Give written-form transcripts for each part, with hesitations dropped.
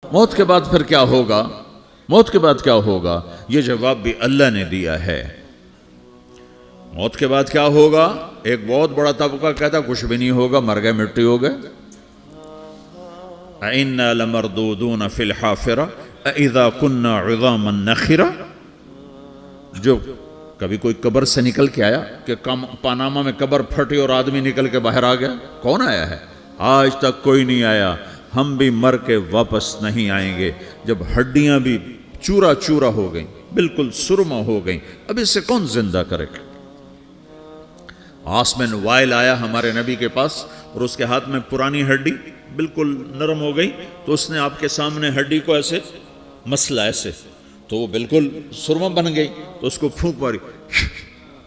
موت کے بعد پھر کیا ہوگا؟ موت کے بعد کیا ہوگا؟ یہ جواب بھی اللہ نے دیا ہے۔ موت کے بعد کیا ہوگا؟ ایک بہت بڑا طبقہ کہتا کچھ بھی نہیں ہوگا، مر گئے، مٹی ہو گئے۔ اِنَّا لَمَرْدُودُونَ فِي الْحَافِرَةِ اِذَا كُنَّا عِظَامًا نَخِرَةً۔ جو کبھی کوئی قبر سے نکل کے آیا کہ پاناما میں قبر پھٹی اور آدمی نکل کے باہر آ گیا؟ کون آیا ہے؟ آج تک کوئی نہیں آیا۔ ہم بھی مر کے واپس نہیں آئیں گے۔ جب ہڈیاں بھی چورا چورا ہو گئیں، بالکل سرما ہو گئیں، اب اس سے کون زندہ کرے گا؟ آسمین وائل آیا ہمارے نبی کے پاس اور اس کے ہاتھ میں پرانی ہڈی بالکل نرم ہو گئی، تو اس نے آپ کے سامنے ہڈی کو ایسے مسلا ایسے، تو وہ بالکل سرما بن گئی، تو اس کو پھونک ماری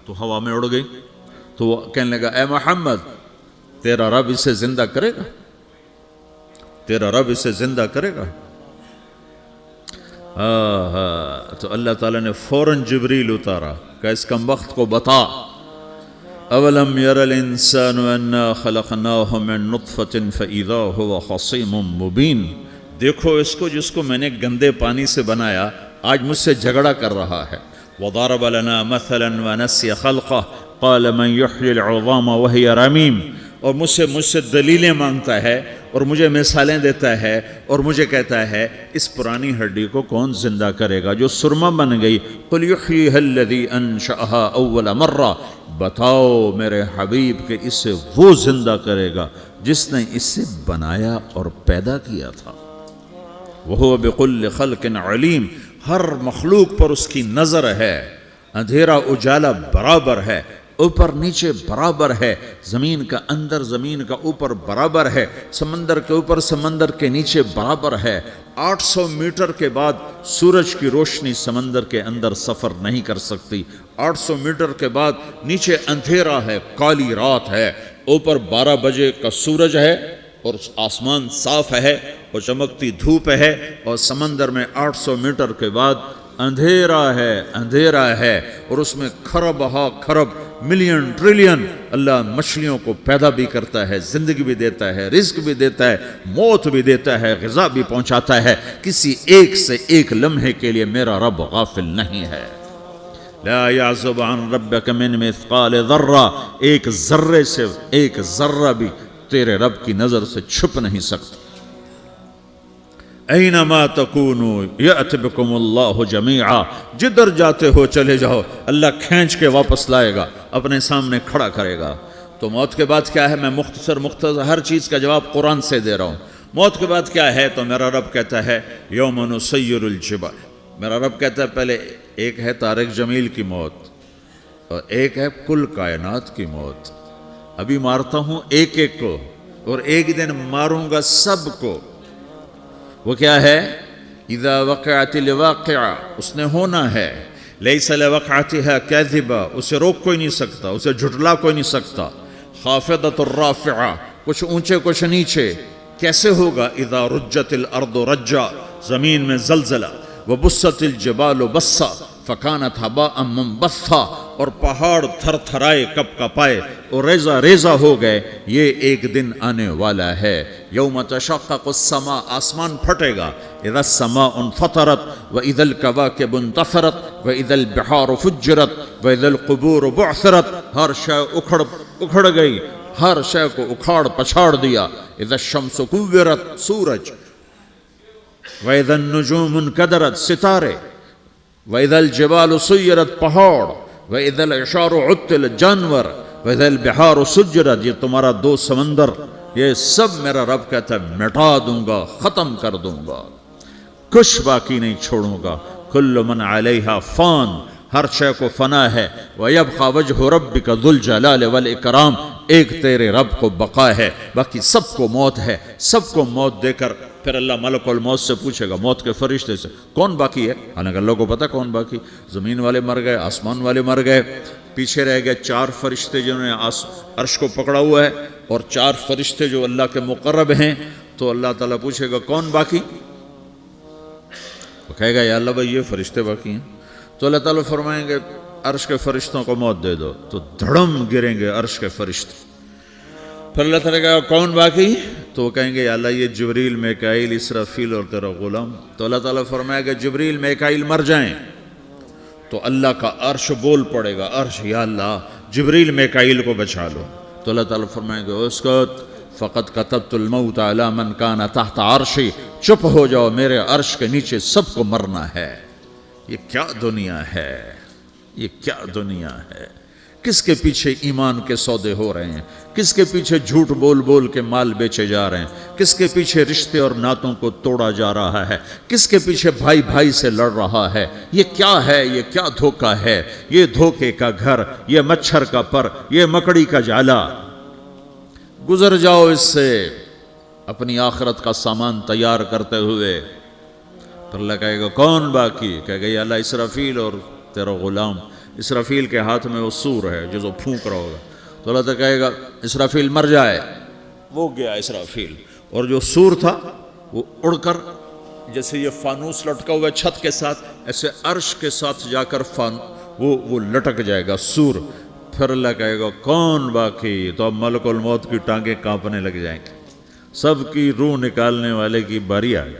تو ہوا میں اڑ گئی۔ تو وہ کہنے لگا اے محمد، تیرا رب اسے زندہ کرے گا؟ تیرا رب اسے زندہ کرے گا؟ تو اللہ تعالیٰ نے فوراً جبریل اتارا کہ اس کم وقت کو بتا، اولم یر الانسان انا خلقناہ من نطفۃ فاذا هو خصیم مبین۔ دیکھو اس کو جس کو میں نے گندے پانی سے بنایا، آج مجھ سے جھگڑا کر رہا ہے۔ وضرب لنا مثلا ونسی خلقہ قال من یحیی العظام وہی رمیم۔ اور مجھ سے دلیلیں مانگتا ہے اور مجھے مثالیں دیتا ہے اور مجھے کہتا ہے اس پرانی ہڈی کو کون زندہ کرے گا جو سرما بن گئی؟ قل یحییھا الذی انشأھا اول مرہ۔ بتاؤ میرے حبیب کہ اسے وہ زندہ کرے گا جس نے اسے بنایا اور پیدا کیا تھا۔ وہو بکل خلق علیم۔ ہر مخلوق پر اس کی نظر ہے، اندھیرا اجالا برابر ہے، اوپر نیچے برابر ہے، زمین کا اندر زمین کا اوپر برابر ہے، سمندر کے اوپر سمندر کے نیچے برابر ہے۔ 800 میٹر کے بعد سورج کی روشنی سمندر کے اندر سفر نہیں کر سکتی۔ 800 میٹر کے بعد نیچے اندھیرا ہے، کالی رات ہے، اوپر 12 بجے کا سورج ہے اور آسمان صاف ہے اور چمکتی دھوپ ہے، اور سمندر میں 800 میٹر کے بعد اندھیرا ہے اور اس میں کھرب ہا کھرب ملین ٹریلین اللہ مچھلیوں کو پیدا بھی کرتا ہے، زندگی بھی دیتا ہے، رزق بھی دیتا ہے، موت بھی دیتا ہے، غذا بھی پہنچاتا ہے۔ کسی ایک سے ایک لمحے کے لیے میرا رب غافل نہیں ہے۔ لا يعزب عن ربك من مثقال ذرہ، ایک ذرے سے ایک ذرہ بھی تیرے رب کی نظر سے چھپ نہیں سکتا۔ اینما تکونوا یأت بکم اللہ جمیعا، جدھر جاتے ہو چلے جاؤ، اللہ کھینچ کے واپس لائے گا، اپنے سامنے کھڑا کرے گا۔ تو موت کے بعد کیا ہے؟ میں مختصر ہر چیز کا جواب قرآن سے دے رہا ہوں۔ موت کے بعد کیا ہے؟ تو میرا رب کہتا ہے یوم نسیر الجبال۔ میرا رب کہتا ہے پہلے ایک ہے طارق جمیل کی موت اور ایک ہے کل کائنات کی موت۔ ابھی مارتا ہوں ایک ایک کو اور ایک دن ماروں گا سب کو۔ وہ کیا ہے؟ اذا وقعت الواقعہ، اس نے ہونا ہے۔ لیس لوقعتها کاذبہ، اسے روک کوئی نہیں سکتا، اسے جھٹلا کوئی نہیں سکتا۔ خافضۃ الرافعہ، کچھ اونچے کچھ نیچے۔ کیسے ہوگا؟ اذا رجت الارض رجا، زمین میں زلزلہ۔ وبست الجبال بسا فکانت ہباء منبثا، اور پہاڑ تھر تھرائے کپ کپائے اور ریزہ ریزہ ہو گئے۔ یہ ایک دن آنے والا ہے۔ یوم تشقق السماء، آسمان پھٹے گا۔ اذا السماء انفطرت واذا الکواکب انتثرت واذا البحار فجرت واذا القبور بعثرت، ہر شے اکھڑ گئی، ہر شے کو اکھاڑ پچھاڑ دیا۔ اذا الشمس کورت، سورج۔ واذا النجوم انکدرت، ستارے۔ وَإِذَا الْجِبَالُ سُيِّرَتْ، پہاڑ۔ وَإِذَا الْعِشَارُ عُطِّلَتْ، جانور۔ وَإِذَا الْبِحَارُ سُجِّرَتْ، یہ تمہارا دو سمندر، یہ سب میرا رب کہتا ہے مٹا دوں گا، ختم کر دوں گا، کچھ باقی نہیں چھوڑوں گا۔ كُلُّ مَنْ عَلَيْهَا فان، ہر شے کو فنا ہے۔ وَيَبْقَى وَجْهُ رَبِّكَ ذُو الْجَلَالِ وَالْإِكْرَامِ، ایک تیرے رب کو بقا ہے، باقی سب کو موت ہے۔ سب کو موت دے کر پھر اللہ ملک الموت سے پوچھے گا، موت کے فرشتے سے، کون باقی ہے؟ حالانکہ اللہ کو پتہ کون باقی۔ زمین والے مر گئے، آسمان والے مر گئے، پیچھے رہ گئے 4 فرشتے جنہوں نے عرش کو پکڑا ہوا ہے اور 4 فرشتے جو اللہ کے مقرب ہیں۔ تو اللہ تعالیٰ پوچھے گا کون باقی؟ وہ کہے گا یا اللہ بھائی یہ فرشتے باقی ہیں۔ تو اللہ تعالیٰ فرمائیں گے عرش کے فرشتوں کو موت دے دو، تو دھڑم گریں گے عرش کے فرشتے۔ پھر اللہ تعالیٰ کہا کون باقی؟ تو وہ کہیں گے یا اللہ یہ جبریل میکائیل اسرافیل اور تیرا غلام. تو اللہ تعالیٰ فرمائے گا جبریل میکائیل مر جائیں تو اللہ کا عرش بول پڑے گا, عرش یا اللہ جبریل میکائیل کو بچا لو. تو اللہ تعالیٰ فرمائے گا اسکت فقط کتبت الموت علی من کان تحت عرشی, چپ ہو جاؤ میرے عرش کے نیچے سب کو مرنا ہے. یہ کیا دنیا ہے, یہ کیا دنیا ہے. کس کے پیچھے ایمان کے سودے ہو رہے ہیں, کس کے پیچھے جھوٹ بول بول کے مال بیچے جا رہے ہیں, کس کے پیچھے رشتے اور ناتوں کو توڑا جا رہا ہے, کس کے پیچھے بھائی بھائی سے لڑ رہا ہے. یہ کیا ہے, یہ کیا دھوکہ ہے, یہ دھوکے کا گھر, یہ مچھر کا پر, یہ مکڑی کا جالا. گزر جاؤ اس سے اپنی آخرت کا سامان تیار کرتے ہوئے. پھر اللہ کہے گا کون باقی, کہے گا یا اللہ اسرافیل اور تیرا غلام. اسرافیل کے ہاتھ میں وہ سور ہے جو پھونک رہا ہوگا. تو اللہ تعالیٰ کہے گا اسرافیل مر جائے, وہ گیا اسرافیل, اور جو سور تھا وہ اڑ کر جیسے یہ فانوس لٹکا ہوا ہے چھت کے ساتھ, ایسے عرش کے ساتھ جا کر وہ لٹک جائے گا سور. پھر اللہ کہے گا کون باقی, تو اب ملک الموت کی ٹانگیں کانپنے لگ جائیں گی, سب کی روح نکالنے والے کی باری آ گئی,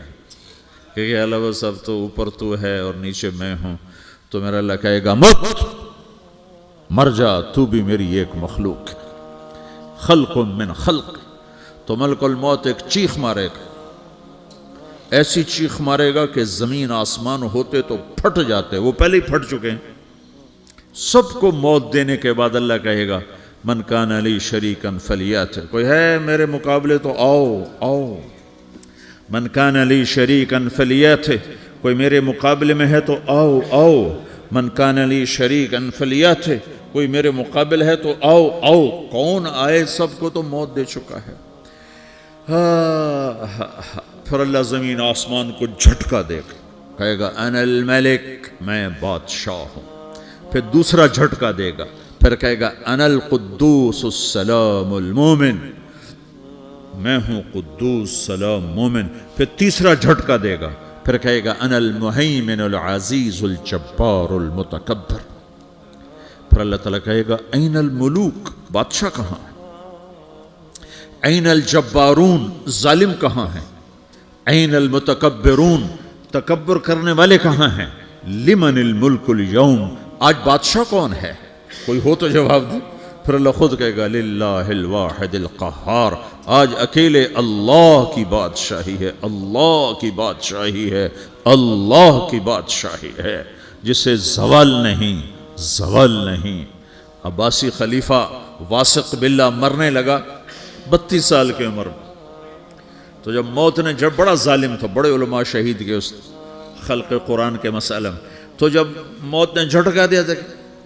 کیونکہ اللہ وہ سب تو اوپر تو ہے اور نیچے میں ہوں. تو میرا اللہ کہے گا مت, مر جا, تو بھی میری ایک مخلوق, خلق من خلق. تو ملک الموت ایک چیخ مارے گا, ایسی چیخ مارے گا کہ زمین آسمان ہوتے تو پھٹ جاتے, وہ پہلے ہی پھٹ چکے ہیں. سب کو موت دینے کے بعد اللہ کہے گا من کان لی شریکن فلیات, کوئی ہے میرے مقابلے تو آؤ آؤ. من کان لی شریکن فلیات, کوئی میرے مقابلے میں ہے تو آؤ آؤ. من کان لی شریکن فلیات, کوئی میرے مقابل ہے تو آؤ آؤ. کون آئے, سب کو تو موت دے چکا ہے. پھر اللہ زمین آسمان کو جھٹکا دے گا, کہے گا انا الملک, میں بادشاہ ہوں. پھر دوسرا جھٹکا دے گا, پھر کہے گا انا القدوس السلام المومن, میں ہوں قدوس سلام مومن. پھر تیسرا جھٹکا دے گا, پھر کہے گا انا المہیمن العزیز الجبار المتکبر. پھر اللہ تعالیٰ کہے گا این الملوک, بادشاہ کہاں ہے؟ این الجبارون, ظالم کہاں ہیں؟ این المتکبرون, تکبر کرنے والے کہاں ہیں؟ لمن الملک اليوم, آج بادشاہ کون ہے؟ کوئی ہو تو جواب دے. پھر اللہ خود کہے گا للہ الواحد القہار, آج اکیلے اللہ کی بادشاہی ہے, اللہ کی بادشاہی ہے, اللہ کی بادشاہی ہے, جسے زوال نہیں, زوال نہیں. عباسی خلیفہ واثق باللہ مرنے لگا 32 سال کی عمر میں. تو جب موت نے, جب بڑا ظالم تھا, بڑے علماء شہید کے اس خلق قرآن کے مسئلہ میں, تو جب موت نے جھٹکا دیا تھا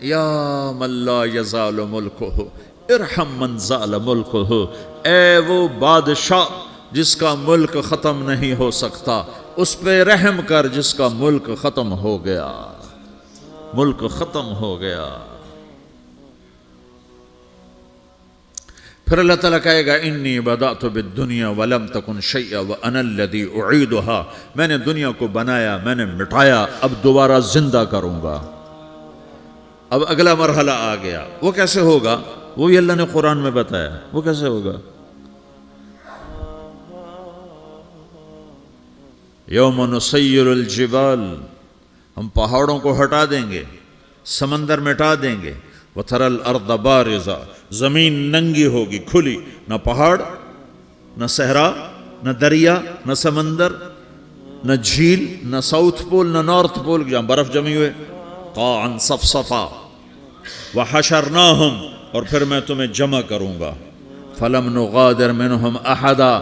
یا من لا یزال ملکہ ارحم من زال ملکہ, اے وہ بادشاہ جس کا ملک ختم نہیں ہو سکتا, اس پہ رحم کر جس کا ملک ختم ہو گیا, ملک ختم ہو گیا. پھر اللہ تعالیٰ کہے گا انی بدأت بالدنیا ولم تکن شیئا وانا الذی اعیدہا, میں نے دنیا کو بنایا, میں نے مٹایا, اب دوبارہ زندہ کروں گا. اب اگلا مرحلہ آ گیا, وہ کیسے ہوگا؟ وہ بھی اللہ نے قرآن میں بتایا. وہ کیسے ہوگا؟ یوم نسیر الجبال, ہم پہاڑوں کو ہٹا دیں گے, سمندر مٹا دیں گے. وَتَرَى الْأَرْضَ بَارِزَةً, زمین ننگی ہوگی, کھلی, نہ پہاڑ, نہ صحرا, نہ دریا, نہ سمندر, نہ جھیل, نہ ساؤتھ پول, نہ نارتھ پول جہاں برف جمی ہوئے. قَاعًا صَفْصَفًا وَحَشَرْنَاهُمْ, اور پھر میں تمہیں جمع کروں گا. فَلَمْ نُغَادِرْ مِنْهُمْ أَحَدًا,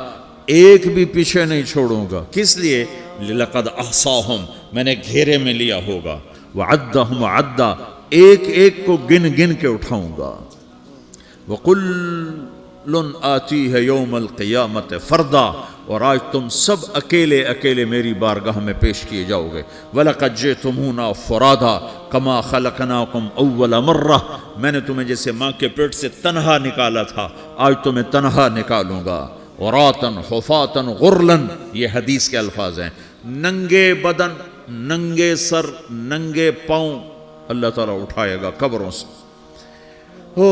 ایک بھی پیچھے نہیں چھوڑوں گا. کس لیے؟ لَقَدْ أَحْصَاهُمْ, میں نے گھیرے میں لیا ہوگا. وَعَدَّهُمْ عَدًّا, ایک ایک کو گن گن کے اٹھاؤں گا. وَقُلٌّ آتِيهَ يَوْمَ الْقِيَامَةِ فَرْدًا, اور آج تم سب اکیلے اکیلے میری بارگاہ میں پیش کیے جاؤ گے. وَلَقَدْ جِئْتُمُونَا فُرَادًا كَمَا خَلَقْنَاكُمْ أَوَّلَ مَرَّةٍ, میں نے تمہیں جیسے ماں کے پیٹ سے تنہا نکالا تھا, آج تمہیں تنہا نکالوں گا. عُرَاةً حُفَاةً غُرْلًا, یہ حدیث کے الفاظ ہیں. ننگے بدن, ننگے سر, ننگے پاؤں اللہ تعالیٰ اٹھائے گا قبروں سے. ہو.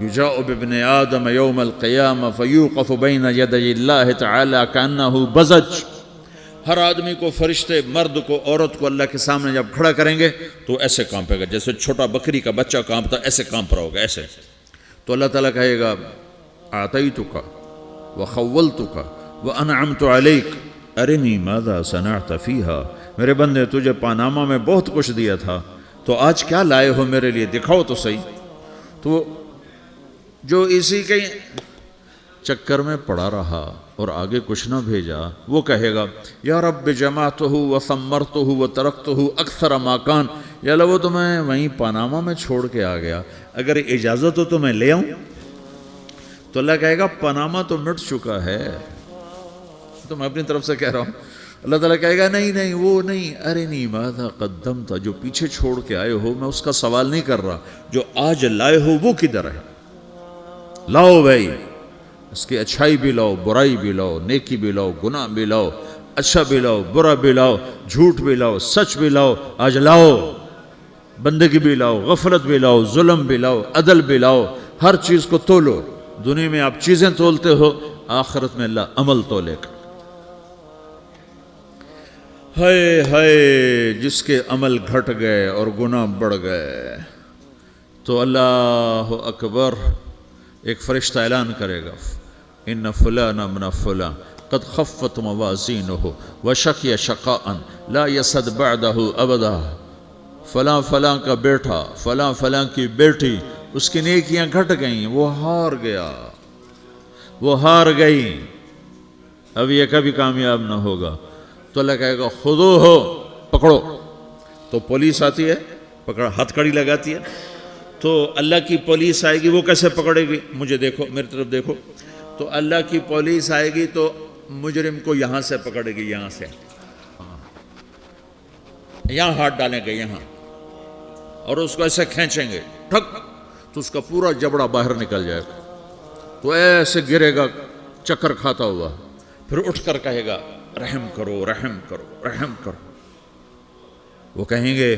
یجاء بابن آدم یوم القیامہ فیوقف بین یدی اللہ تعالی کانہ بزج، ہر آدمی کو، فرشتے، مرد کو، عورت کو اللہ کے سامنے جب کھڑا کریں گے تو ایسے کانپے گا جیسے چھوٹا بکری کا بچہ کانپتا، ایسے کانپ رہا ہوگا ایسے. تو اللہ تعالیٰ کہے گا اعطیتک وخولتک وانعمت علیک ارنی ماذا صنعت فیہا، میرے بندے تجھے پاناما میں بہت کچھ دیا تھا، تو آج کیا لائے ہو میرے لیے، دکھاؤ تو صحیح. تو جو اسی کے چکر میں پڑا رہا اور آگے کچھ نہ بھیجا، وہ کہے گا یا رب جمعتہ وثمرتہ وترکتہ اکثر ما کان، یا اللہ وہ تو میں وہیں پاناما میں چھوڑ کے آ گیا، اگر اجازت ہو تو میں لے آؤں. تو اللہ کہے گا پاناما تو مٹ چکا ہے، تو میں اپنی طرف سے کہہ رہا ہوں. اللہ تعالیٰ کہے گا نہیں نہیں وہ نہیں، ارنی ماذا قدمت، جو پیچھے چھوڑ کے آئے ہو میں اس کا سوال نہیں کر رہا، جو آج لائے ہو وہ کدھر ہے، لاؤ بھائی، اس کی اچھائی بھی لاؤ، برائی بھی لاؤ، نیکی بھی لاؤ، گناہ بھی لاؤ، اچھا بھی لاؤ، برا بھی لاؤ، جھوٹ بھی لاؤ، سچ بھی لاؤ، آج لاؤ، بندگی بھی لاؤ، غفلت بھی لاؤ، ظلم بھی لاؤ، عدل بھی لاؤ، ہر چیز کو تولو. دنیا میں آپ چیزیں تولتے ہو، آخرت میں اللہ عمل تولے گا. ہائے ہائے جس کے عمل گھٹ گئے اور گناہ بڑھ گئے، تو اللہ اکبر، ایک فرشتہ اعلان کرے گا ان فلان من فلان قد خفت موازینہ وشقی شقاء لا یسد بعدہ ابدا، فلاں فلاں کا بیٹا، فلاں فلاں کی بیٹی، اس کی نیکیاں گھٹ گئیں، وہ ہار گیا، وہ ہار گئی، اب یہ کبھی کامیاب نہ ہوگا. تو اللہ کہے گا خودو ہو، پکڑو. تو پولیس آتی ہے، پکڑ ہتھ کڑی لگاتی ہے، تو اللہ کی پولیس آئے گی، وہ کیسے پکڑے گی، مجھے دیکھو، میری طرف دیکھو. تو اللہ کی پولیس آئے گی تو مجرم کو یہاں سے پکڑے گی، یہاں سے، یہاں ہاتھ ڈالیں گے یہاں، اور اس کو ایسے کھینچیں گے ٹھک، تو اس کا پورا جبڑا باہر نکل جائے گا، تو ایسے گرے گا چکر کھاتا ہوا، پھر اٹھ کر کہے گا رحم کرو، رحم کرو، رحم کرو. وہ کہیں گے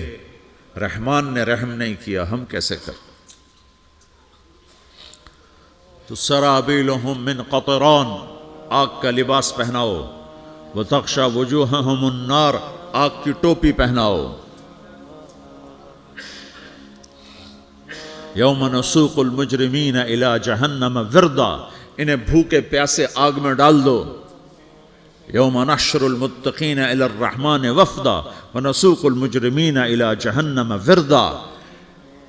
رحمان نے رحم نہیں کیا، ہم کیسے کر. تو سرابیلہم من قطران، آگ کا لباس پہناؤ، وتغشا وجوہہم النار، آگ کی ٹوپی پہناؤ. یوم نسوق المجرمین الی جہنم وردا، انہیں بھوکے پیاسے آگ میں ڈال دو. یوم نحشر المتقین الی الرحمن وفدا ونسوق المجرمین الی جہنم وردا.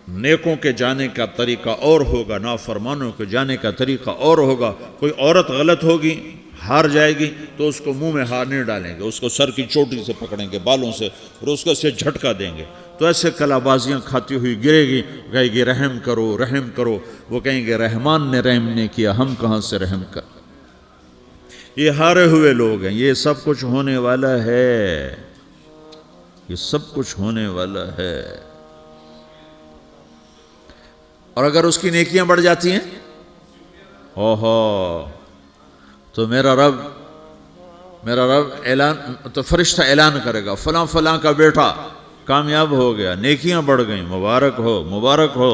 نیکوں کے جانے کا طریقہ اور ہوگا، نافرمانوں کے جانے کا طریقہ اور ہوگا. کوئی عورت غلط ہوگی، ہار جائے گی، تو اس کو منہ میں ہار نہیں ڈالیں گے، اس کو سر کی چوٹی سے پکڑیں گے، بالوں سے، اور اس کو اسے جھٹکا دیں گے، تو ایسے کلا بازیاں کھاتی ہوئی گرے گی، کہے گی رحم کرو، رحم کرو. وہ کہیں گے رحمان نے رحم نہیں کیا، ہم کہاں سے رحم کر. یہ ہارے ہوئے لوگ ہیں. یہ سب کچھ ہونے والا ہے، یہ سب کچھ ہونے والا ہے. اور اگر اس کی نیکیاں بڑھ جاتی ہیں، اوہو، تو میرا رب اعلان، تو فرشتہ اعلان کرے گا فلاں فلاں کا بیٹا کامیاب ہو گیا، نیکیاں بڑھ گئیں، مبارک ہو، مبارک ہو.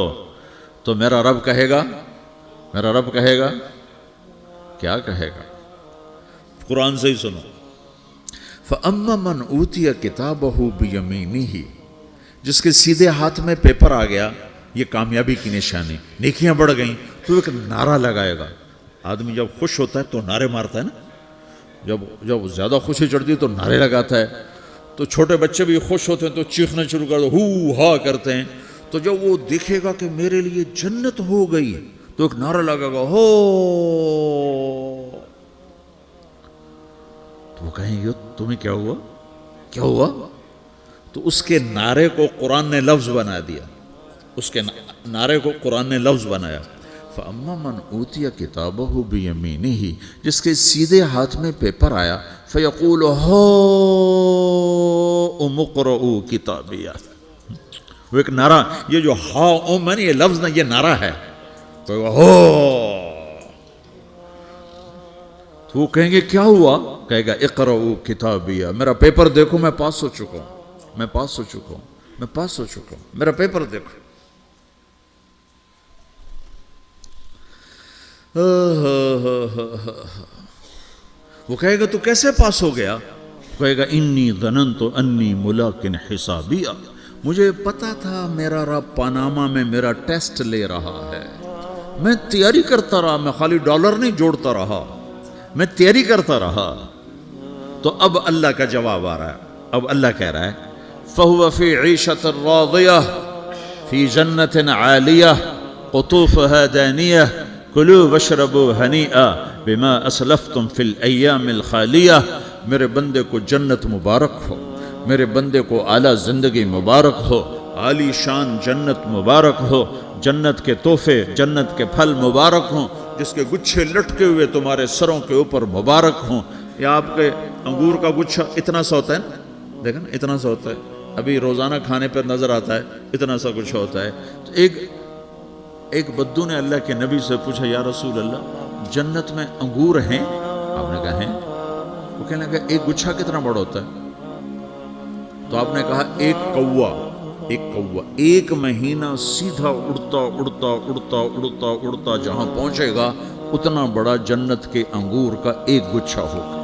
تو میرا رب کہے گا کیا کہے گا، قرآن سے ہی سنو. فَأَمَّا مَنْ أُوتِيَ كِتَابَهُ بِيَمِينِهِ، جس کے سیدھے ہاتھ میں پیپر آ گیا، یہ کامیابی کی نشانی، نیکیاں بڑھ گئیں، تو ایک نعرہ لگائے گا. آدمی جب خوش ہوتا ہے تو نعرے مارتا ہے نا، جب زیادہ خوشی چڑھتی ہے تو نعرے لگاتا ہے. تو چھوٹے بچے بھی خوش ہوتے ہیں تو چیخنا شروع کر دو، ہو ہا کرتے ہیں. تو جب وہ دیکھے گا کہ میرے لیے جنت ہو گئی، تو ایک نعرہ لگے گا، ہو. تو وہ کہیں گے تمہیں کیا ہوا؟ تو اس کے نعرے کو قرآن نے لفظ بنا دیا، اس کے نعرے کو قرآن نے لفظ بنایا. فَأَمَّا مَنْ أُوتِيَ كِتَابَهُ بِيَمِينِهِ، جس کے سیدھے ہاتھ میں پیپر آیا، فَيَقُولُ هَاؤْمُ اقْرَءُوا كِتَابِيَهْ. وہ ایک نعرہ، یہ جو ہاؤم ہے نا، یہ لفظ نہ، یہ نعرہ ہے. تو وہ کہیں گے کیا ہوا؟ کہے گا اقرؤوا کتابیہ، میرا پیپر دیکھو، میں پاس ہو چکا ہوں، میرا پیپر دیکھو. وہ کہے گا تو کیسے پاس ہو گیا؟ کہے گا انی ظننت انی ملاقن حسابیہ، مجھے پتا تھا میرا رب پاناما میں میرا ٹیسٹ لے رہا ہے، میں تیاری کرتا رہا، میں خالی ڈالر نہیں جوڑتا رہا، میں تیاری کرتا رہا۔ تو اب اللہ کا جواب آ رہا ہے، اب اللہ کہہ رہا ہے فَهُوَ فِي عِيشَةٍ رَاضِيَةٍ فِي جَنَّةٍ عَالِيَةٍ قُطُوفُهَا دَانِيَةٌ كُلُوا وَاشْرَبُوا هَنِيئًا بِمَا أَسْلَفْتُمْ فِي الْأَيَّامِ الْخَالِيَةِ، میرے بندے کو جنت مبارک ہو، میرے بندے کو اعلیٰ زندگی مبارک ہو، عالی شان جنت مبارک ہو، جنت کے تحفے، جنت کے پھل مبارک ہوں، جس کے گچھے لٹکے ہوئے تمہارے سروں کے اوپر مبارک ہوں۔ یا آپ کے انگور کا گچھا اتنا سا ہوتا ہے نا، دیکھیں نا اتنا سا ہوتا ہے، ابھی روزانہ کھانے پر نظر آتا ہے، اتنا سا گچھا ہوتا ہے۔ تو ایک بدو نے اللہ کے نبی سے پوچھا یا رسول اللہ جنت میں انگور ہیں؟ آپ نے کہا ہیں۔ وہ کہنے لگا ایک گچھا کتنا بڑا ہوتا ہے؟ تو آپ نے کہا ایک کوا ایک مہینہ سیدھا اڑتا اڑتا اڑتا اڑتا اڑتا جہاں پہنچے گا اتنا بڑا جنت کے انگور کا ایک گچھا ہوگا۔